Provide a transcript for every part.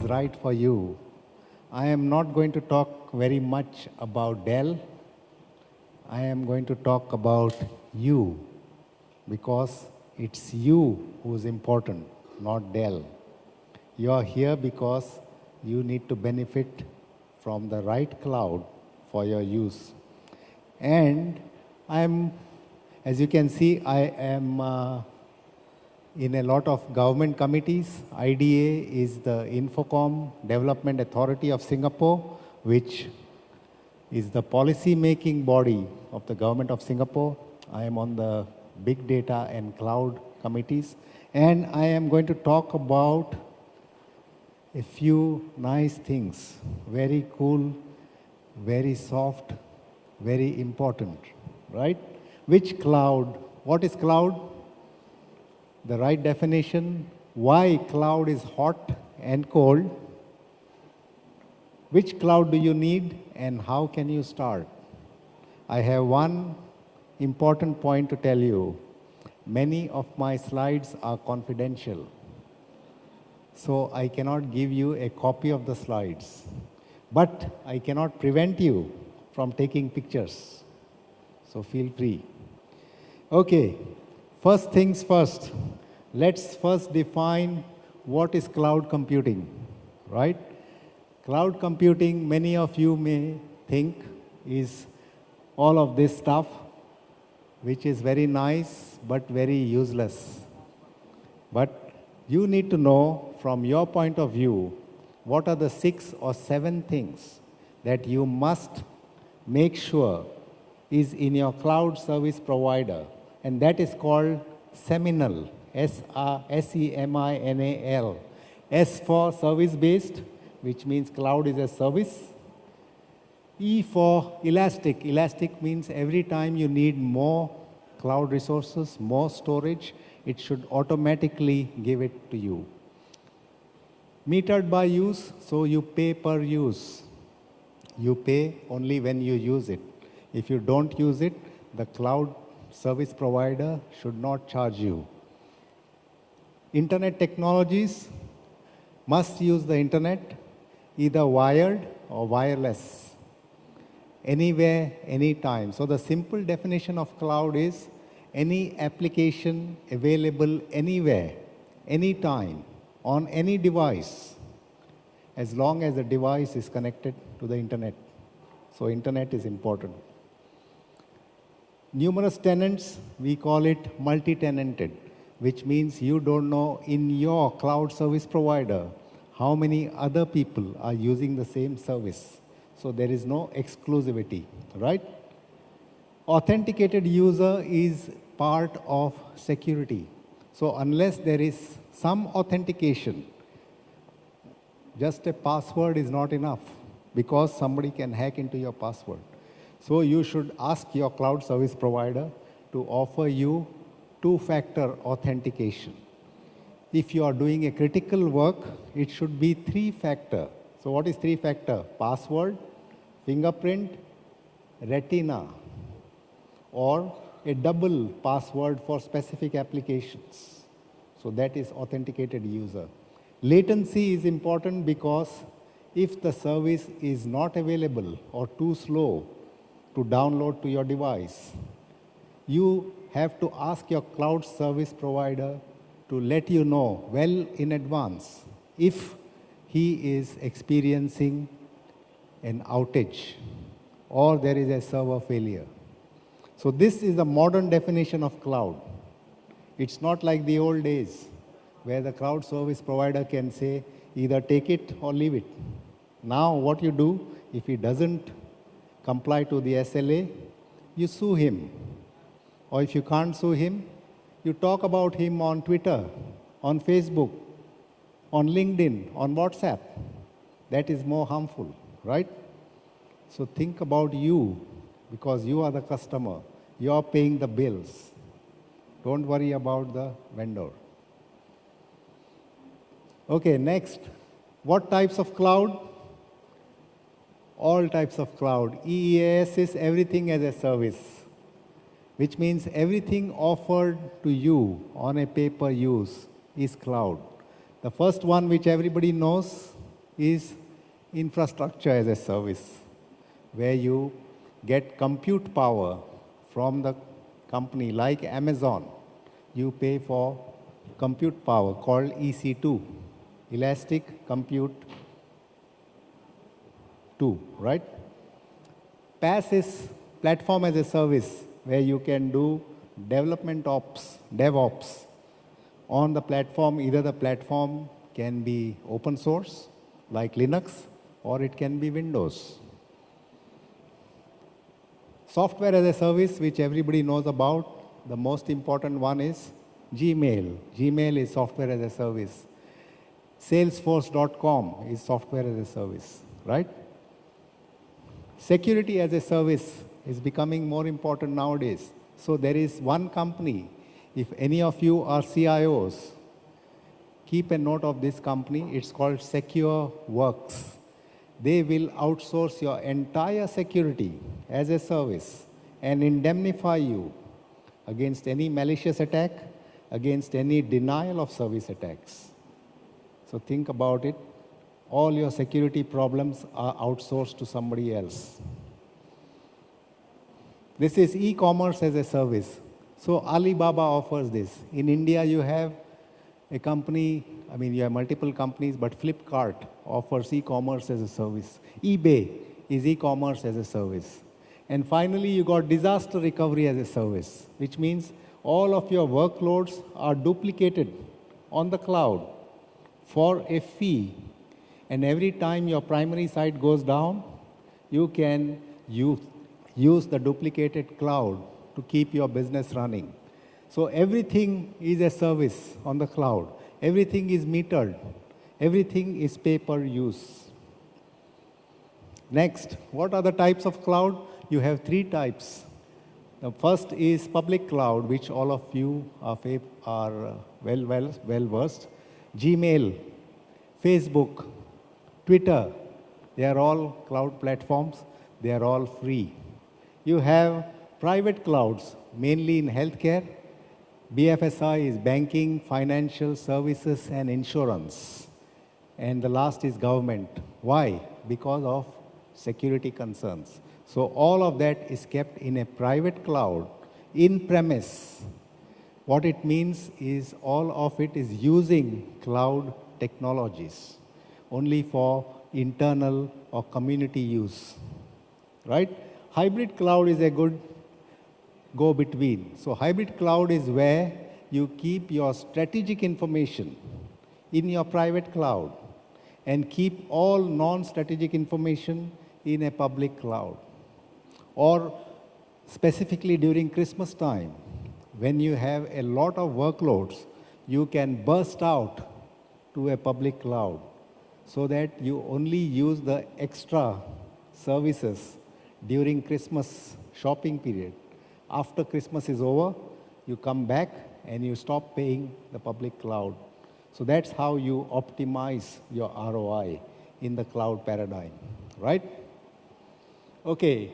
right for you. I am not going to talk very much about Dell. I am going to talk about you because it's you who's important, not Dell. You are here because you need to benefit from the right cloud for your use. And as you can see, I am in a lot of government committees. IDA is the Infocom Development Authority of Singapore, which is the policy-making body of the government of Singapore. I am on the big data and cloud committees. And I am going to talk about a few nice things, very cool, very soft, very important, right? Which cloud? What is cloud? The right definition, why cloud is hot and cold, which cloud do you need and how can you start? I have one important point to tell you. Many of my slides are confidential, so I cannot give you a copy of the slides, but I cannot prevent you from taking pictures, so feel free. Okay, first things first. Let's first define what is cloud computing, right? Cloud computing, many of you may think, is all of this stuff, which is very nice but very useless. But you need to know from your point of view, what are the 6 or 7 things that you must make sure is in your cloud service provider, and that is called Seminal, S-E-M-I-N-A-L. S for service-based, which means cloud is a service. E for elastic. Elastic means every time you need more cloud resources, more storage, it should automatically give it to you. Metered by use, so you pay per use. You pay only when you use it. If you don't use it, the cloud service provider should not charge you. Internet technologies must use the internet, either wired or wireless, anywhere, anytime. So the simple definition of cloud is any application available anywhere, anytime, on any device, as long as the device is connected to the internet. So internet is important. Numerous tenants, we call it multi-tenanted, which means you don't know in your cloud service provider how many other people are using the same service. So there is no exclusivity, right? Authenticated user is part of security. So unless there is some authentication, just a password is not enough because somebody can hack into your password. So you should ask your cloud service provider to offer you 2-factor authentication. If you are doing a critical work, it should be 3-factor. So what is 3-factor? Password, fingerprint, retina, or a double password for specific applications. So that is authenticated user. Latency is important because if the service is not available or too slow to download to your device, you have to ask your cloud service provider to let you know well in advance if he is experiencing an outage or there is a server failure. So this is the modern definition of cloud. It's not like the old days where the cloud service provider can say either take it or leave it. Now what you do, if he doesn't comply to the SLA, you sue him. Or if you can't sue him, you talk about him on Twitter, on Facebook, on LinkedIn, on WhatsApp. That is more harmful, right? So think about you, because you are the customer. You are paying the bills. Don't worry about the vendor. Okay, next. What types of cloud? All types of cloud. EEAS is everything as a service, which means everything offered to you on a pay-per-use is cloud. The first one which everybody knows is infrastructure as a service, where you get compute power from the company like Amazon. You pay for compute power called EC2, Elastic Compute 2, right? PaaS is platform as a service, where you can do development ops, DevOps on the platform. Either the platform can be open source, like Linux, or it can be Windows. Software as a service, which everybody knows about, the most important one is Gmail. Gmail is software as a service. Salesforce.com is software as a service, right? Security as a service is becoming more important nowadays. So there is one company, if any of you are CIOs, keep a note of this company. It's called SecureWorks. They will outsource your entire security as a service and indemnify you against any malicious attack, against any denial of service attacks. So think about it. All your security problems are outsourced to somebody else. This is e-commerce as a service. So Alibaba offers this. In India, you have a company, you have multiple companies, but Flipkart offers e-commerce as a service. eBay is e-commerce as a service. And finally, you got disaster recovery as a service, which means all of your workloads are duplicated on the cloud for a fee. And every time your primary site goes down, you can use the duplicated cloud to keep your business running. So everything is a service on the cloud. Everything is metered. Everything is pay-per-use. Next, what are the types of cloud? You have three types. The first is public cloud, which all of you are well versed. Gmail, Facebook, Twitter, they are all cloud platforms. They are all free. You have private clouds, mainly in healthcare. BFSI is banking, financial services, and insurance. And the last is government. Why? Because of security concerns. So all of that is kept in a private cloud, in-premise. What it means is all of it is using cloud technologies only for internal or community use, right? Hybrid cloud is a good go-between. So hybrid cloud is where you keep your strategic information in your private cloud and keep all non-strategic information in a public cloud. Or specifically during Christmas time, when you have a lot of workloads, you can burst out to a public cloud so that you only use the extra services during Christmas shopping period. After Christmas is over, you come back and you stop paying the public cloud. So that's how you optimize your ROI in the cloud paradigm, right? Okay,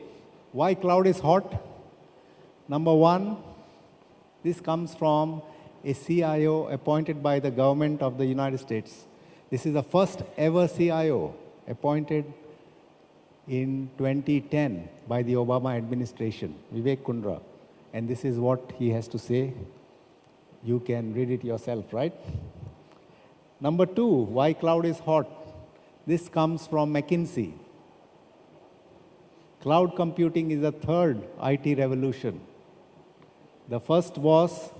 why cloud is hot? Number one, this comes from a CIO appointed by the government of the United States. This is the first ever CIO appointed in 2010 by the Obama administration, Vivek Kundra. And this is what he has to say. You can read it yourself, right? Number two, why cloud is hot? This comes from McKinsey. Cloud computing is the third IT revolution. The first was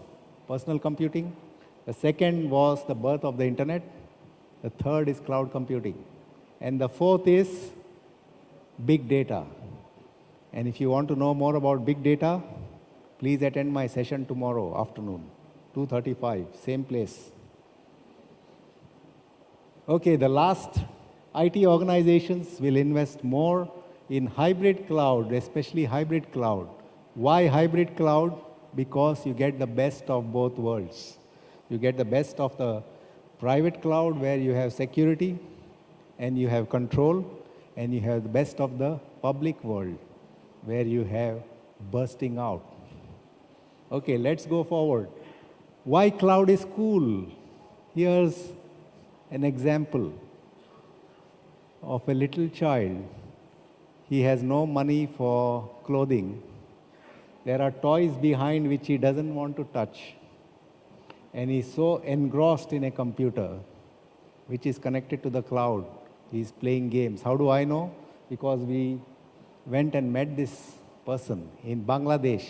personal computing. The second was the birth of the internet. The third is cloud computing. And the fourth is big data. And if you want to know more about big data, please attend my session tomorrow afternoon, 2:35, same place. Okay, the last, IT organizations will invest more in hybrid cloud, especially hybrid cloud. Why hybrid cloud? Because you get the best of both worlds. You get the best of the private cloud where you have security and you have control, and you have the best of the public world where you have bursting out. Okay, let's go forward. Why cloud is cool? Here's an example. of a little child. He has no money for clothing. There are toys behind which he doesn't want to touch. And he's so engrossed in a computer, which is connected to the cloud. He's playing games. How do I know? Because we went and met this person in Bangladesh.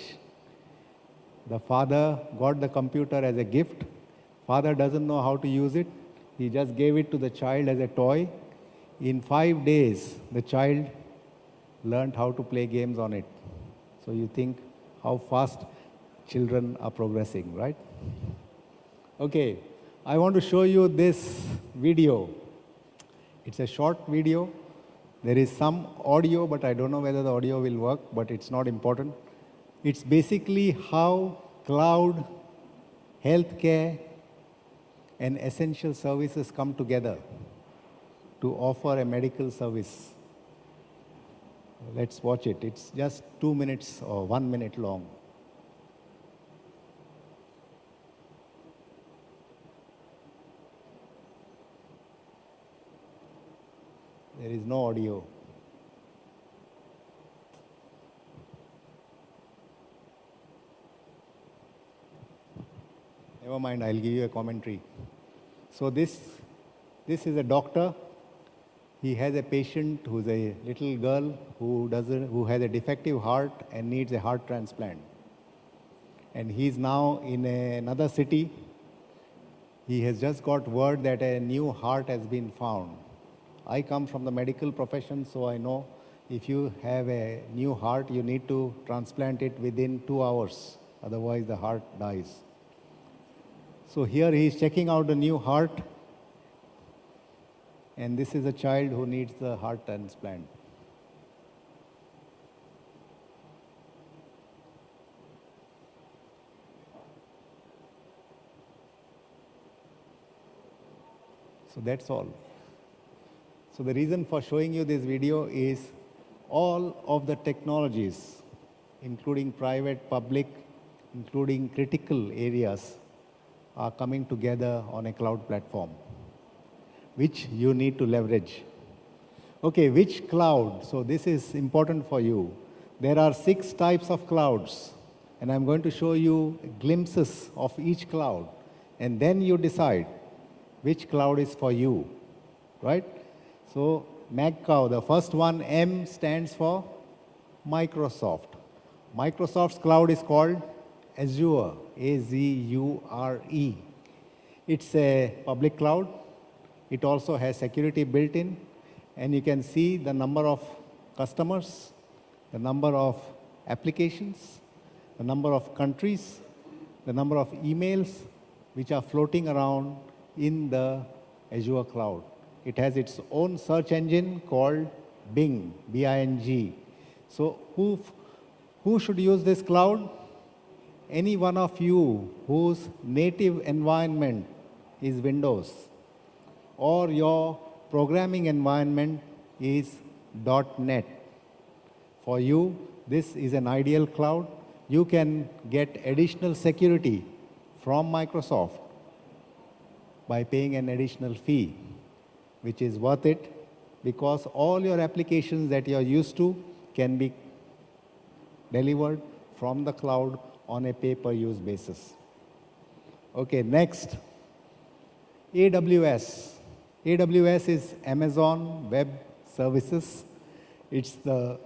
The father got the computer as a gift. Father doesn't know how to use it. He just gave it to the child as a toy. In 5 days, the child learned how to play games on it. So you think how fast children are progressing, right? Okay, I want to show you this video. It's a short video. There is some audio, but I don't know whether the audio will work, but it's not important. It's basically how cloud, healthcare, and essential services come together to offer a medical service. Let's watch it. It's just 2 minutes or 1 minute long. There is no audio. Never mind, I'll give you a commentary. So this is a doctor. He has a patient who's a little girl who has a defective heart and needs a heart transplant. And he's now in another city. He has just got word that a new heart has been found. I come from the medical profession, so I know if you have a new heart, you need to transplant it within 2 hours. Otherwise, the heart dies. So here he is checking out the new heart. And this is a child who needs the heart transplant. So that's all. So the reason for showing you this video is all of the technologies, including private, public, including critical areas, are coming together on a cloud platform, which you need to leverage. Okay, which cloud? So this is important for you. There are 6 types of clouds, and I'm going to show you glimpses of each cloud, and then you decide which cloud is for you, right? So MagCow, the first one, M stands for Microsoft. Microsoft's cloud is called Azure, A-Z-U-R-E. It's a public cloud. It also has security built in, and you can see the number of customers, the number of applications, the number of countries, the number of emails which are floating around in the Azure cloud. It has its own search engine called Bing, B-I-N-G. So who should use this cloud? Any one of you whose native environment is Windows, or your programming environment is .NET. For you, this is an ideal cloud. You can get additional security from Microsoft by paying an additional fee, which is worth it because all your applications that you are used to can be delivered from the cloud on a pay-per-use basis. Okay, next, AWS. AWS is Amazon Web Services. It's the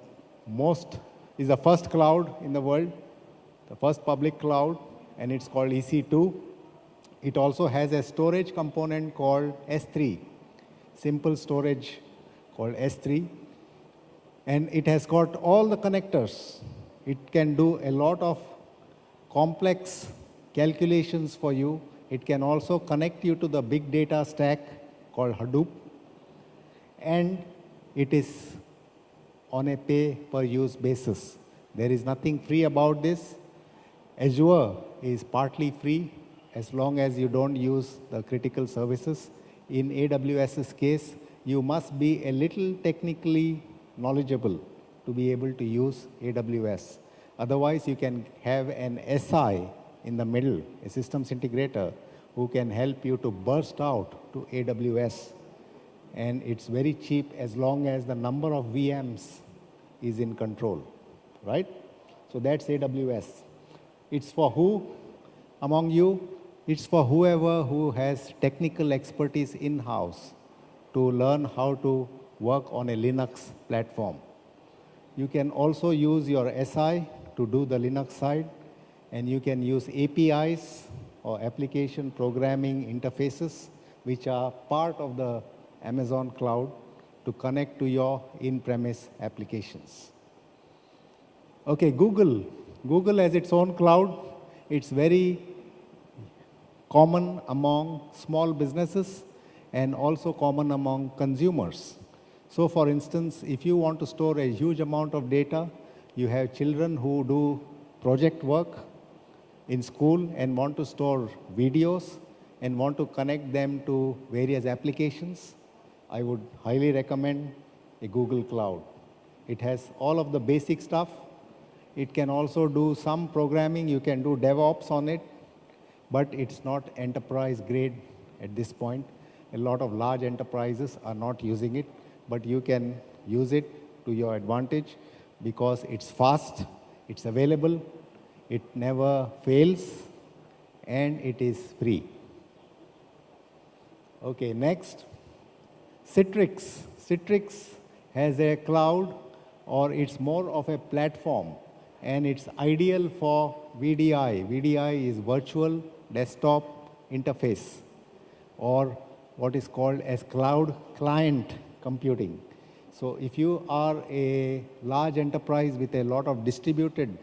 first cloud in the world, the first public cloud, and it's called EC2. It also has a storage component called S3, simple storage called S3. And it has got all the connectors. It can do a lot of complex calculations for you. It can also connect you to the big data stack called Hadoop. And it is on a pay-per-use basis. There is nothing free about this. Azure is partly free as long as you don't use the critical services. In AWS's case, you must be a little technically knowledgeable to be able to use AWS. Otherwise, you can have an SI in the middle, a systems integrator, who can help you to burst out to AWS and it's very cheap as long as the number of VMs is in control, right? So that's AWS. It's for who among you? It's for whoever who has technical expertise in-house to learn how to work on a Linux platform. You can also use your SI to do the Linux side, and you can use APIs or application programming interfaces, which are part of the Amazon cloud to connect to your in-premise applications. Okay, Google. Google has its own cloud. It's very common among small businesses and also common among consumers. So for instance, if you want to store a huge amount of data, you have children who do project work in school and want to store videos and want to connect them to various applications, I would highly recommend a Google Cloud. It has all of the basic stuff. It can also do some programming. You can do DevOps on it, but it's not enterprise grade at this point. A lot of large enterprises are not using it, but you can use it to your advantage because it's fast, it's available, it never fails, and it is free. Okay, next, Citrix. Citrix has a cloud, or it's more of a platform, and it's ideal for VDI. VDI is virtual desktop interface, or what is called as cloud client computing. So if you are a large enterprise with a lot of distributed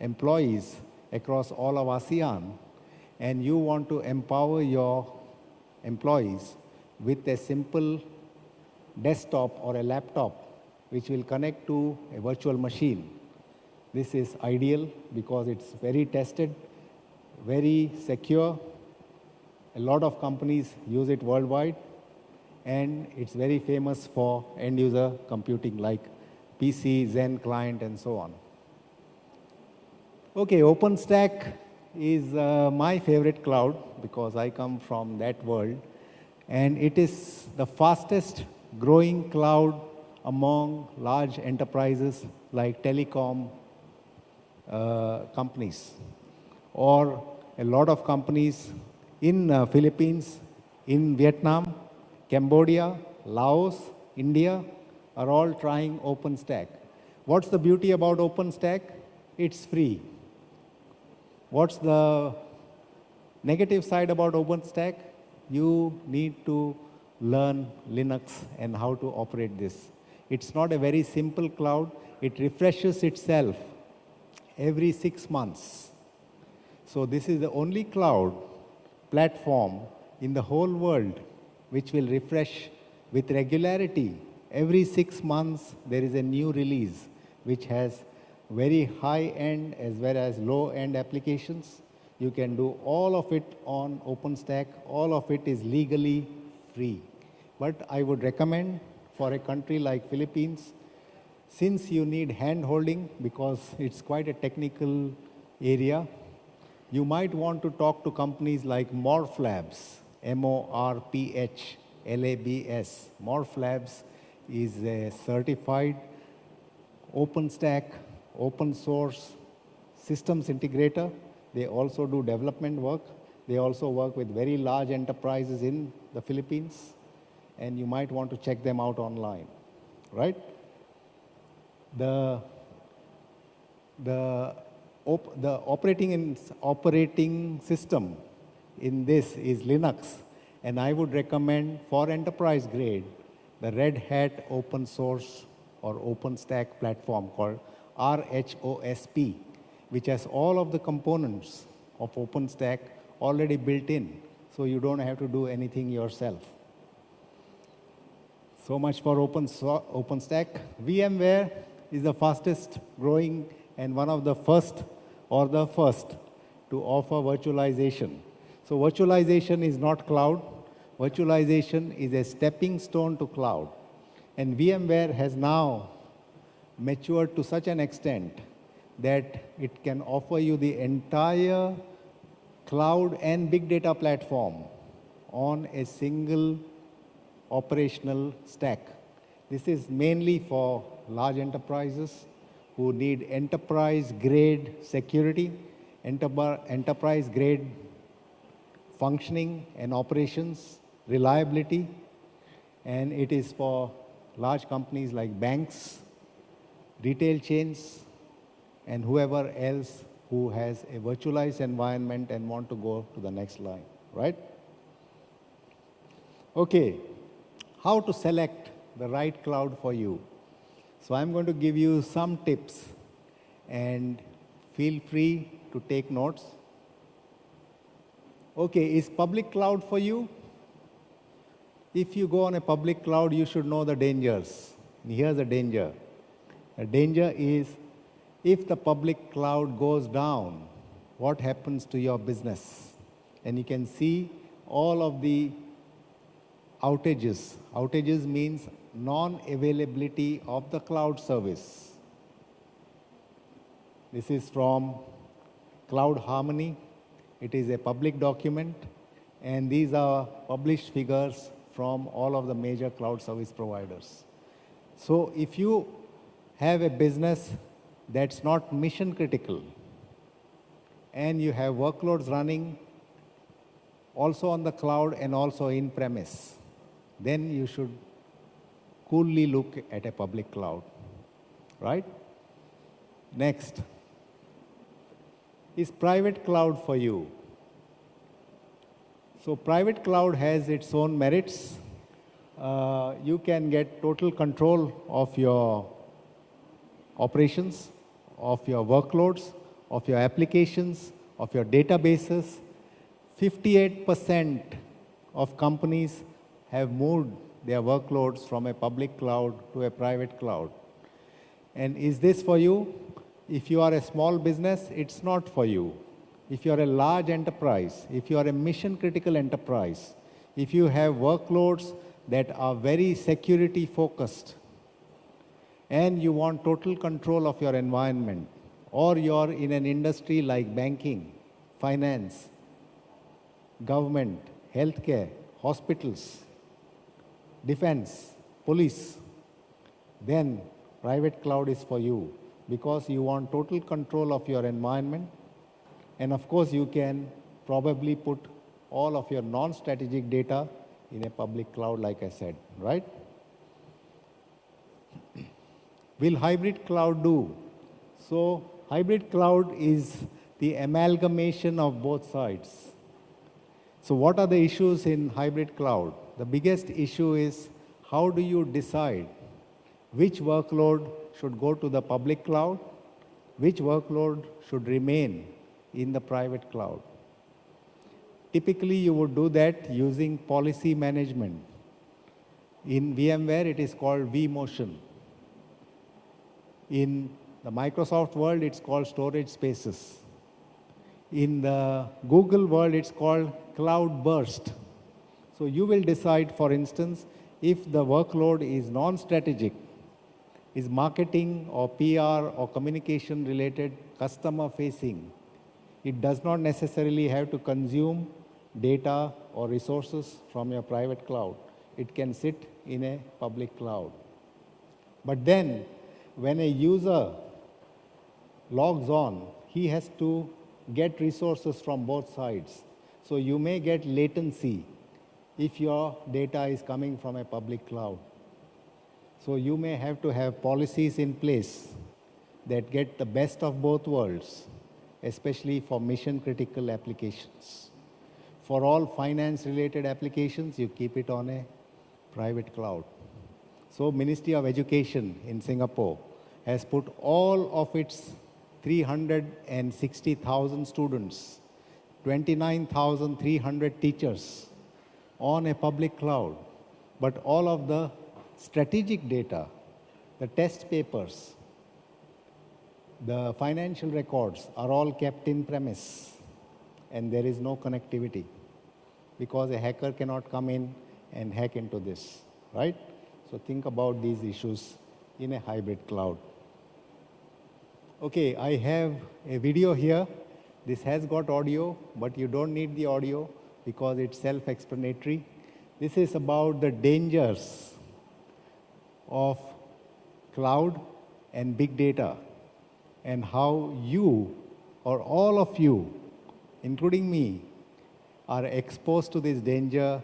employees across all of ASEAN, and you want to empower your employees with a simple desktop or a laptop which will connect to a virtual machine, this is ideal because it's very tested, very secure. A lot of companies use it worldwide, and it's very famous for end-user computing like PC, Zen client, and so on. Okay, OpenStack is my favorite cloud because I come from that world, and it is the fastest growing cloud among large enterprises like telecom companies, or a lot of companies in Philippines, in Vietnam, Cambodia, Laos, India are all trying OpenStack. What's the beauty about OpenStack? It's free. What's the negative side about OpenStack? You need to learn Linux and how to operate this. It's not a very simple cloud. It refreshes itself every 6 months. So this is the only cloud platform in the whole world which will refresh with regularity. Every 6 months, there is a new release which has very high-end as well as low-end applications. You can do all of it on OpenStack. All of it is legally free. But I would recommend for a country like Philippines, since you need hand-holding because it's quite a technical area, you might want to talk to companies like Morphlabs, M-O-R-P-H-L-A-B-S. Morphlabs is a certified OpenStack, open source systems integrator. They also do development work. They also work with very large enterprises in the Philippines, and you might want to check them out online, right? The operating system in this is Linux, and I would recommend for enterprise grade the Red Hat open source or OpenStack platform called RHOSP, which has all of the components of OpenStack already built in, so you don't have to do anything yourself. So much for OpenStack. VMware is the fastest growing and one of the first or the first to offer virtualization. So virtualization is not cloud. Virtualization is a stepping stone to cloud. And VMware has now matured to such an extent that it can offer you the entire cloud and big data platform on a single operational stack. This is mainly for large enterprises who need enterprise-grade security, enterprise-grade functioning and operations, reliability, and it is for large companies like banks, retail chains, and whoever else who has a virtualized environment and want to go to the next line, right? Okay, how to select the right cloud for you. So I'm going to give you some tips and feel free to take notes. Okay, is public cloud for you? If you go on a public cloud, you should know the dangers. Here's the danger. The danger is if the public cloud goes down, what happens to your business? And you can see all of the outages. Outages means non-availability of the cloud service. This is from Cloud Harmony. It is a public document, and these are published figures from all of the major cloud service providers. So if you have a business that's not mission critical, and you have workloads running also on the cloud and also in premise, then you should coolly look at a public cloud, right? Next, is private cloud for you? So private cloud has its own merits. You can get total control of your operations, of your workloads, of your applications, of your databases. 58% of companies have moved their workloads from a public cloud to a private cloud. And is this for you? If you are a small business, it's not for you. If you are a large enterprise, if you are a mission-critical enterprise, if you have workloads that are very security focused, and you want total control of your environment, or you're in an industry like banking, finance, government, healthcare, hospitals, defense, police, then private cloud is for you because you want total control of your environment. And of course, you can probably put all of your non-strategic data in a public cloud, like I said, right? Will hybrid cloud do? So hybrid cloud is the amalgamation of both sides. So what are the issues in hybrid cloud? The biggest issue is how do you decide which workload should go to the public cloud, which workload should remain in the private cloud. Typically, you would do that using policy management. In VMware, it is called vMotion. In the Microsoft world, it's called storage spaces. In the Google world, it's called cloud burst. So you will decide, for instance, if the workload is non-strategic, is marketing or PR or communication related, customer facing. It does not necessarily have to consume data or resources from your private cloud. It can sit in a public cloud. But then, when a user logs on, he has to get resources from both sides. So you may get latency if your data is coming from a public cloud. So you may have to have policies in place that get the best of both worlds, especially for mission-critical applications. For all finance-related applications, you keep it on a private cloud. So Ministry of Education in Singapore has put all of its 360,000 students, 29,300 teachers on a public cloud. But all of the strategic data, the test papers, the financial records are all kept in premise, and there is no connectivity because a hacker cannot come in and hack into this, right? So think about these issues in a hybrid cloud. Okay, I have a video here. This has got audio, but you don't need the audio because it's self-explanatory. This is about the dangers of cloud and big data and how you or all of you, including me, are exposed to this danger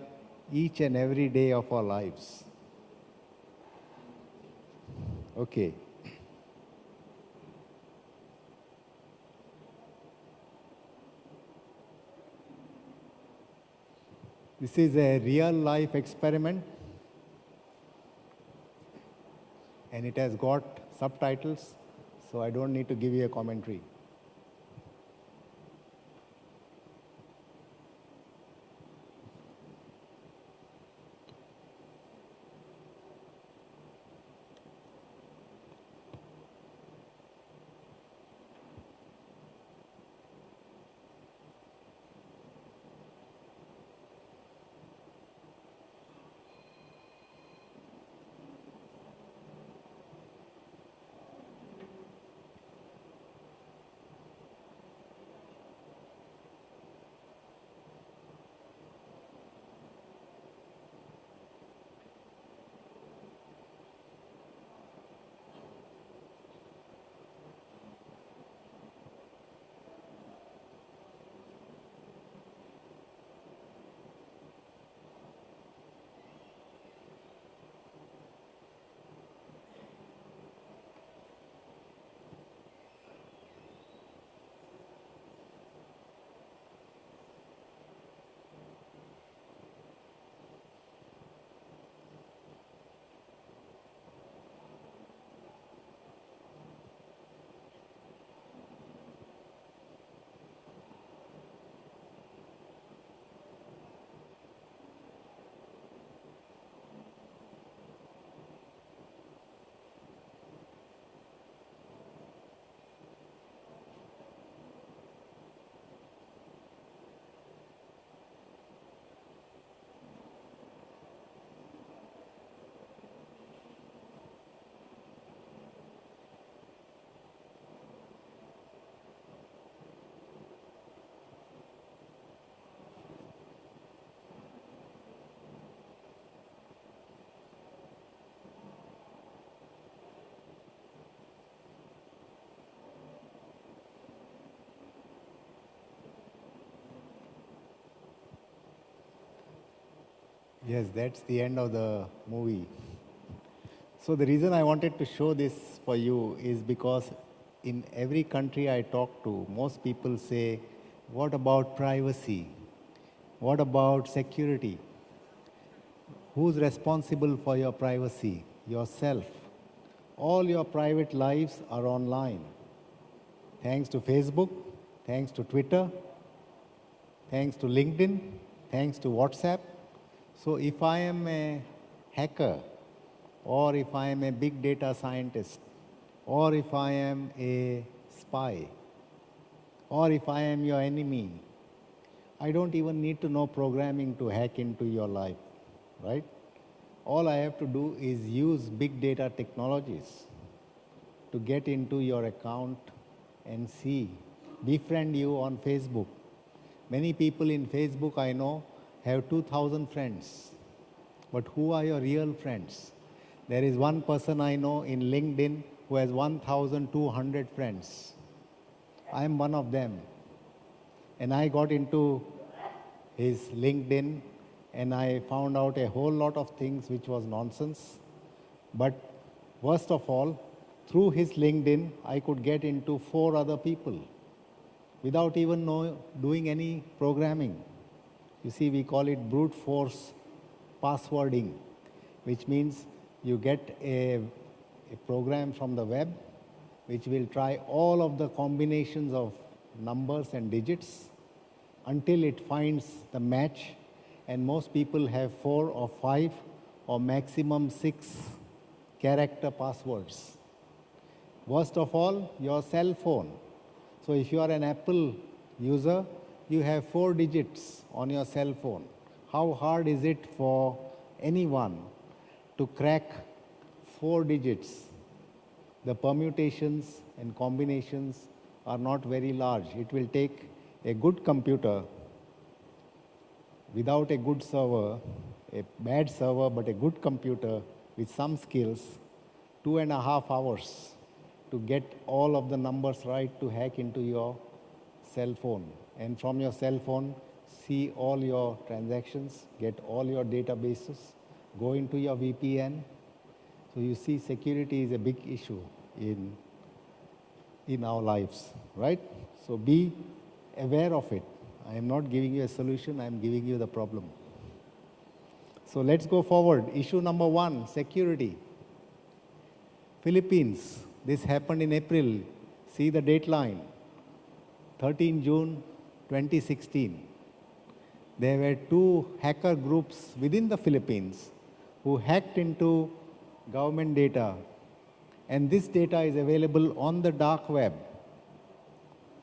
each and every day of our lives. Okay. This is a real life experiment and it has got subtitles, so I don't need to give you a commentary. Yes, that's the end of the movie. So the reason I wanted to show this for you is because in every country I talk to, most people say, what about privacy? What about security? Who's responsible for your privacy? Yourself. All your private lives are online. Thanks to Facebook, thanks to Twitter, thanks to LinkedIn, thanks to WhatsApp. So if I am a hacker, or if I am a big data scientist, or if I am a spy, or if I am your enemy, I don't even need to know programming to hack into your life, right? All I have to do is use big data technologies to get into your account and see, befriend you on Facebook. Many people in Facebook I know have 2,000 friends, but who are your real friends? There is one person I know in LinkedIn who has 1,200 friends. I am one of them. And I got into his LinkedIn and I found out a whole lot of things which was nonsense. But worst of all, through his LinkedIn, I could get into 4 other people without even doing any programming. You see, we call it brute force passwording, which means you get a program from the web which will try all of the combinations of numbers and digits until it finds the match, and most people have 4 or 5 or maximum 6 character passwords. Worst of all, your cell phone. So if you are an Apple user, you have 4 digits on your cell phone. How hard is it for anyone to crack 4 digits? The permutations and combinations are not very large. It will take a good computer without a good server, a bad server but a good computer with some skills, 2.5 hours to get all of the numbers right to hack into your cell phone. And from your cell phone, see all your transactions, get all your databases, go into your VPN. So you see security is a big issue in our lives, right? So be aware of it. I am not giving you a solution, I am giving you the problem. So let's go forward. Issue number 1, security. Philippines, this happened in April. See the dateline, 13 June 2016. There were 2 hacker groups within the Philippines who hacked into government data. And this data is available on the dark web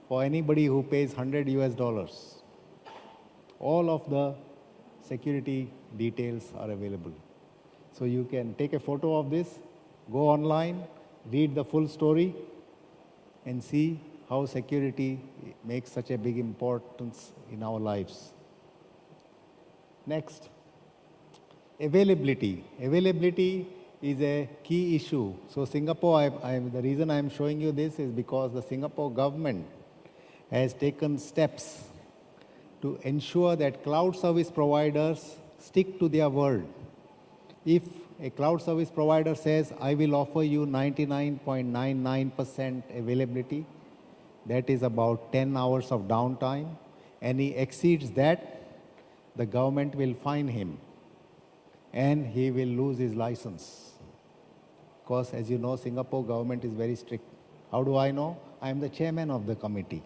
for anybody who pays $100. All of the security details are available. So you can take a photo of this, go online, read the full story, and see how security makes such a big importance in our lives. Next, availability. Availability is a key issue. So Singapore, the reason I am showing you this is because the Singapore government has taken steps to ensure that cloud service providers stick to their word. If a cloud service provider says, I will offer you 99.99% availability, that is about 10 hours of downtime, and he exceeds that, the government will fine him and he will lose his license. Because as you know, Singapore government is very strict. How do I know? I am the chairman of the committee.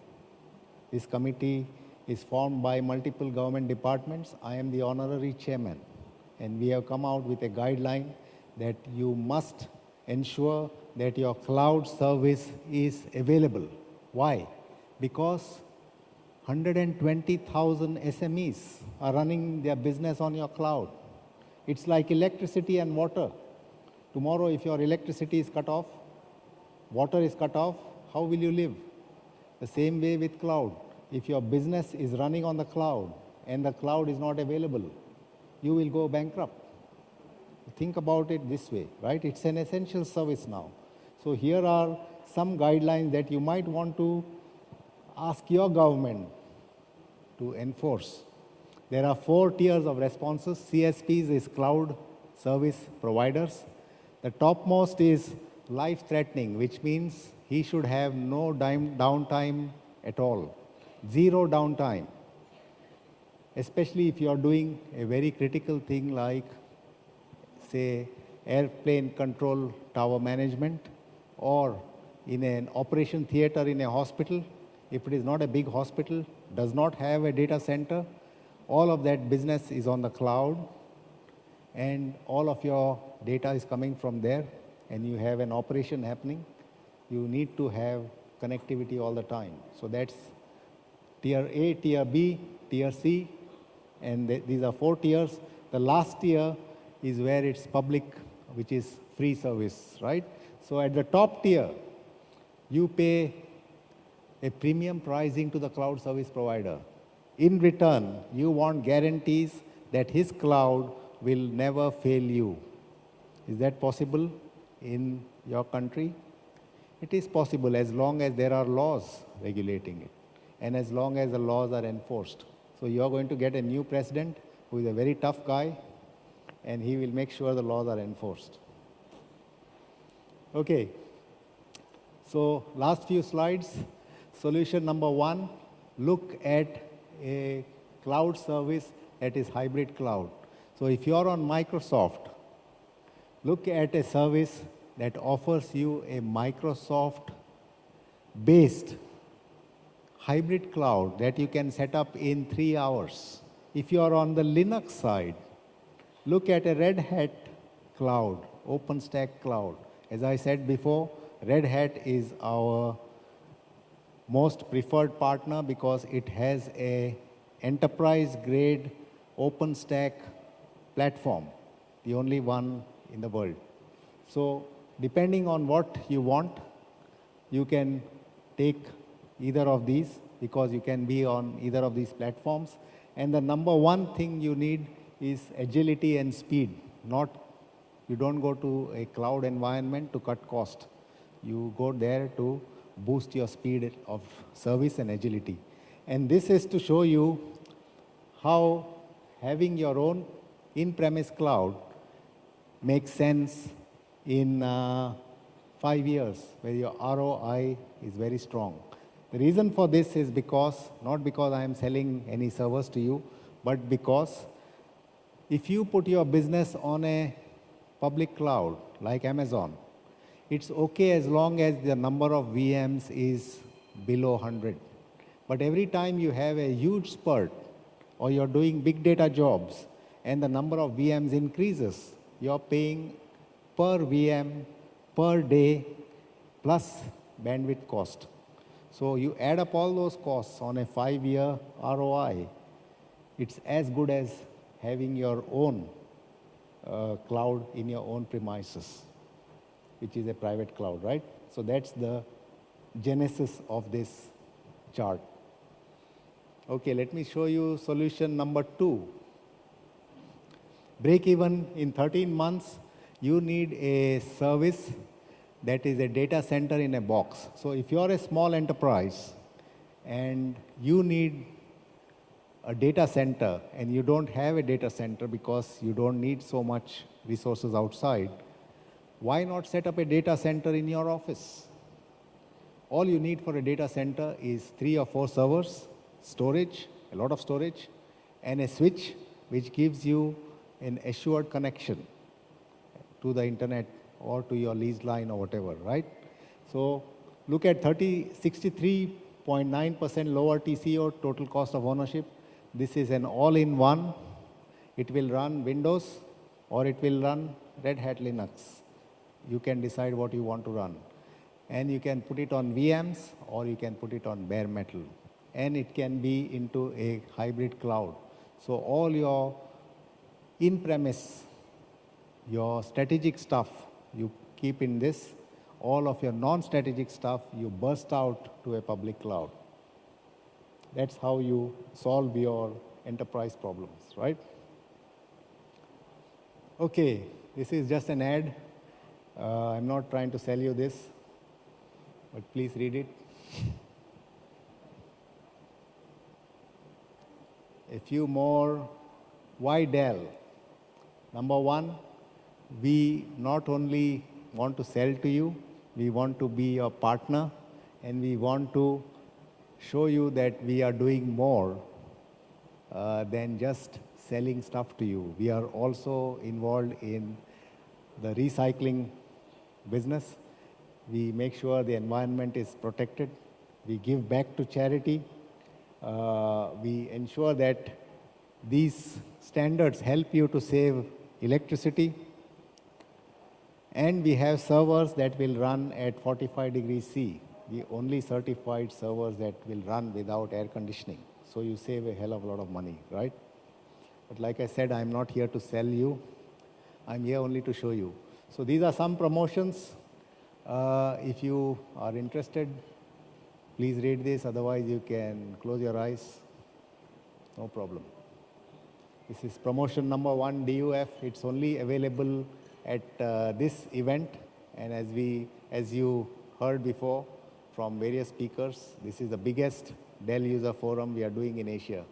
This committee is formed by multiple government departments. I am the honorary chairman. And we have come out with a guideline that you must ensure that your cloud service is available. Why? Because 120,000 SMEs are running their business on your cloud. It's like electricity and water. Tomorrow, if your electricity is cut off, water is cut off, how will you live? The same way with cloud. If your business is running on the cloud and the cloud is not available, you will go bankrupt. Think about it this way, right? It's an essential service now. So here are some guidelines that you might want to ask your government to enforce. There are 4 tiers of responses. CSPs is cloud service providers. The topmost is life-threatening, which means he should have no downtime at all. 0 downtime. Especially if you are doing a very critical thing like, say, airplane control tower management, or in an operation theater in a hospital. If it is not a big hospital, does not have a data center, all of that business is on the cloud, and all of your data is coming from there, and you have an operation happening, you need to have connectivity all the time. So that's tier A, tier B, tier C, and these are 4 tiers. The last tier is where it's public, which is free service, right? So at the top tier, you pay a premium pricing to the cloud service provider. In return, you want guarantees that his cloud will never fail you. Is that possible in your country? It is possible as long as there are laws regulating it and as long as the laws are enforced. So you are going to get a new president who is a very tough guy, and he will make sure the laws are enforced. Okay. So last few slides. Solution number 1, look at a cloud service that is hybrid cloud. So if you are on Microsoft, look at a service that offers you a Microsoft-based hybrid cloud that you can set up in 3 hours. If you are on the Linux side, look at a Red Hat cloud, OpenStack cloud. As I said before, Red Hat is our most preferred partner because it has a enterprise-grade OpenStack platform, the only one in the world. So depending on what you want, you can take either of these because you can be on either of these platforms. And the number 1 thing you need is agility and speed. Not, you don't go to a cloud environment to cut cost. You go there to boost your speed of service and agility. And this is to show you how having your own in-premise cloud makes sense in 5 years, where your ROI is very strong. The reason for this is because, not because I am selling any servers to you, but because if you put your business on a public cloud like Amazon, it's okay as long as the number of VMs is below 100. But every time you have a huge spurt or you're doing big data jobs and the number of VMs increases, you're paying per VM, per day, plus bandwidth cost. So you add up all those costs on a 5-year ROI, it's as good as having your own cloud in your own premises, which is a private cloud, right? So that's the genesis of this chart. Okay, let me show you solution number 2. Break even in 13 months, you need a service that is a data center in a box. So if you're a small enterprise and you need a data center and you don't have a data center because you don't need so much resources outside, why not set up a data center in your office? All you need for a data center is 3 or 4 servers, storage, a lot of storage, and a switch which gives you an assured connection to the internet or to your leased line or whatever, right? So look at 63.9% lower TCO, total cost of ownership. This is an all-in-one. It will run Windows or it will run Red Hat Linux. You can decide what you want to run. And you can put it on VMs or you can put it on bare metal. And it can be into a hybrid cloud. So all your in-premise, your strategic stuff, you keep in this. All of your non-strategic stuff, you burst out to a public cloud. That's how you solve your enterprise problems, right? Okay, this is just an ad. I'm not trying to sell you this, but please read it. A few more. Why Dell? Number one, we not only want to sell to you, we want to be your partner, and we want to show you that we are doing more than just selling stuff to you. We are also involved in the recycling business. We make sure the environment is protected. We give back to charity. We ensure that these standards help you to save electricity. And we have servers that will run at 45 degrees C. The only certified servers that will run without air conditioning. So you save a hell of a lot of money, right? But like I said, I'm not here to sell you. I'm here only to show you. So these are some promotions. If you are interested, please read this. Otherwise, you can close your eyes. No problem. This is promotion number 1, DUF. It's only available at this event. And as you heard before from various speakers, this is the biggest Dell user forum we are doing in Asia.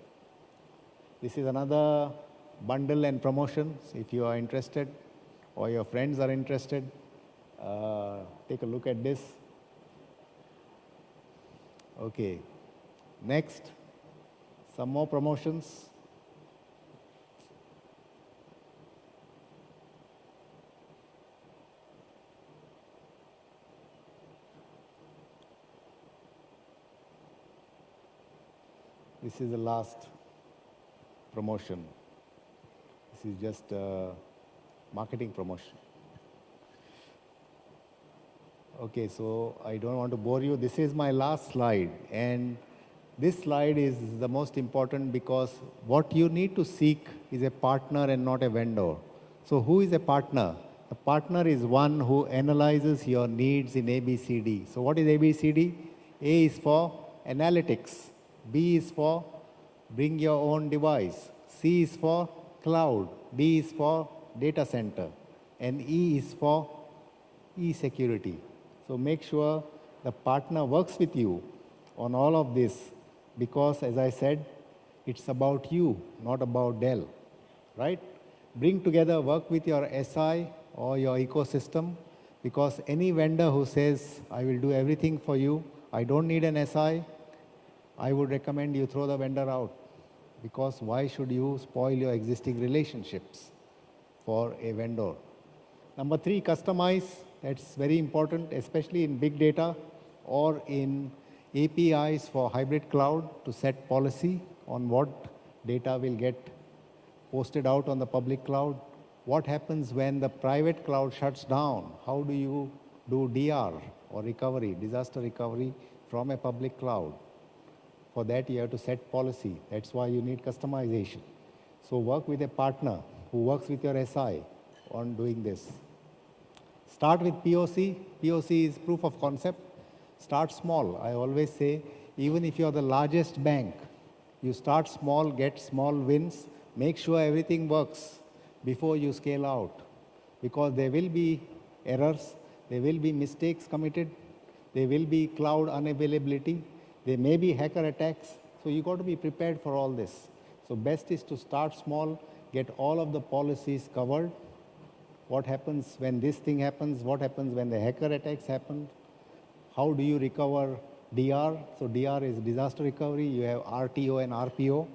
This is another bundle and promotion. If you are interested or your friends are interested, take a look at this. Okay. Next, some more promotions. This is the last promotion. This is just a marketing promotion. Okay, so I don't want to bore you. This is my last slide. And this slide is the most important because what you need to seek is a partner and not a vendor. So who is a partner? A partner is one who analyzes your needs in ABCD. So what is ABCD? A is for analytics. B is for bring your own device. C is for cloud, D is for data center, and E is for e-security. So make sure the partner works with you on all of this because, as I said, it's about you, not about Dell, right? Bring together, work with your SI or your ecosystem because any vendor who says, I will do everything for you, I don't need an SI, I would recommend you throw the vendor out because why should you spoil your existing relationships for a vendor? Number three, customize. That's very important, especially in big data or in APIs for hybrid cloud to set policy on what data will get posted out on the public cloud. What happens when the private cloud shuts down? How do you do DR or recovery, disaster recovery from a public cloud? For that, you have to set policy. That's why you need customization. So work with a partner who works with your SI on doing this. Start with POC. POC is proof of concept. Start small. I always say, even if you're the largest bank, you start small, get small wins, make sure everything works before you scale out. Because there will be errors, there will be mistakes committed, there will be cloud unavailability, there may be hacker attacks. So you got to be prepared for all this. So best is to start small, get all of the policies covered. What happens when this thing happens? What happens when the hacker attacks happen? How do you recover DR? So DR is disaster recovery. You have RTO and RPO.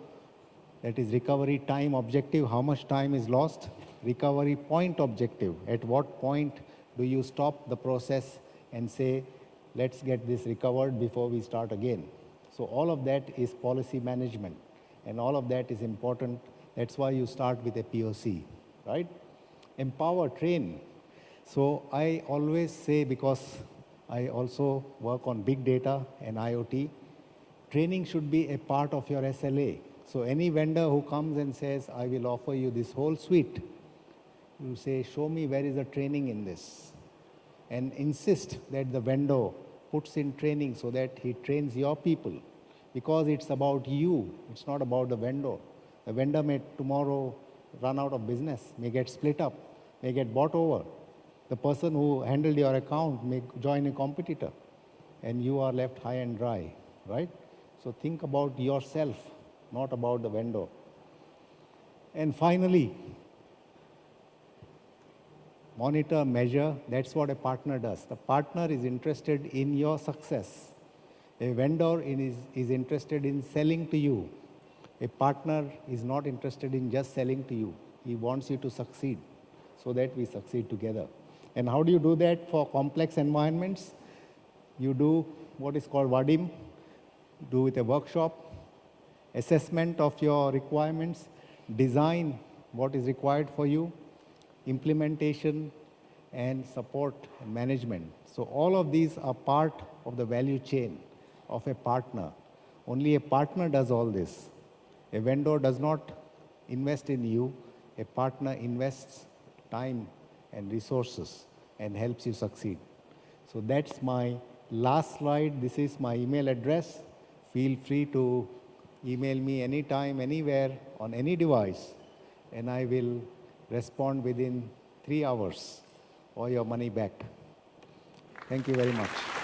That is recovery time objective. How much time is lost? Recovery point objective. At what point do you stop the process and say, let's get this recovered before we start again? So all of that is policy management. And all of that is important. That's why you start with a POC, right? Empower, train. So I always say, because I also work on big data and IoT, training should be a part of your SLA. So any vendor who comes and says, I will offer you this whole suite, you say, show me where is the training in this. And insist that the vendor puts in training so that he trains your people. Because it's about you, it's not about the vendor. The vendor may tomorrow run out of business, may get split up, may get bought over. The person who handled your account may join a competitor, and you are left high and dry, right? So think about yourself, not about the vendor. And finally, monitor, measure. That's what a partner does. The partner is interested in your success. A vendor is interested in selling to you. A partner is not interested in just selling to you. He wants you to succeed so that we succeed together. And how do you do that for complex environments? You do what is called WADIM, do with a workshop, assessment of your requirements, design what is required for you, implementation, and support and management. So all of these are part of the value chain of a partner. Only a partner does all this. A vendor does not invest in you. A partner invests time and resources and helps you succeed. So that's my last slide. This is my email address. Feel free to email me anytime, anywhere, on any device, and I will respond within 3 hours or your money back. Thank you very much.